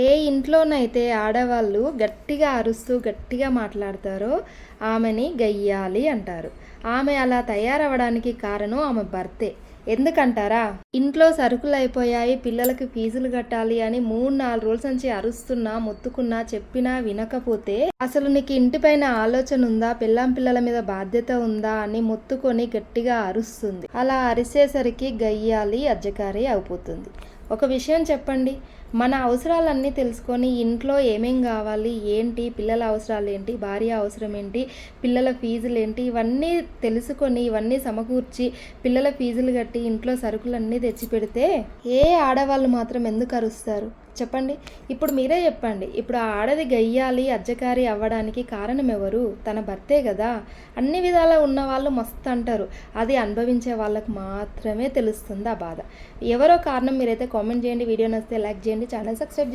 ఏ ఇంట్లోనైతే ఆడవాళ్ళు గట్టిగా అరుస్తూ, గట్టిగా మాట్లాడతారో ఆమెని గయ్యాలి అంటారు. ఆమె అలా తయారవ్వడానికి కారణం ఆమె భర్తే. ఎందుకంటారా? ఇంట్లో సరుకులయిపోయాయి, పిల్లలకి ఫీజులు కట్టాలి అని 3, 4 రోజుల నుంచి అరుస్తున్నా, మొత్తుకున్నా, చెప్పినా వినకపోతే అసలు నీకు ఇంటిపైన ఆలోచన ఉందా? పిల్లల మీద బాధ్యత ఉందా? అని మొత్తుకొని గట్టిగా అరుస్తుంది. అలా అరిసేసరికి గయ్యాలి, అజ్జకారి అయిపోతుంది. ఒక విషయం చెప్పండి, మన అవసరాలన్నీ తెలుసుకొని ఇంట్లో ఏమేం కావాలి, ఏంటి, పిల్లల అవసరాలు ఏంటి, భార్య అవసరం ఏంటి, పిల్లల ఫీజులు ఏంటి, ఇవన్నీ తెలుసుకొని ఇవన్నీ సమకూర్చి పిల్లల ఫీజులు కట్టి ఇంట్లో సరుకులన్నీ తెచ్చిపెడితే ఏ ఆడవాళ్ళు మాత్రం ఎందుకు అరుస్తారు చెప్పండి? ఇప్పుడు మీరే చెప్పండి. ఇప్పుడు ఆ ఆడది గయ్యాలి, అజ్జకారి అవ్వడానికి కారణం ఎవరు? తన భర్తే కదా. అన్ని విధాలా ఉన్న వాళ్ళు మస్తు అంటారు, అది అనుభవించే వాళ్ళకు మాత్రమే తెలుస్తుంది ఆ బాధ. ఎవరో కారణం మీరైతే కామెంట్ చేయండి, వీడియో నచ్చితే లైక్ చేయండి, ఛానల్ సబ్స్క్రైబ్ చేయండి.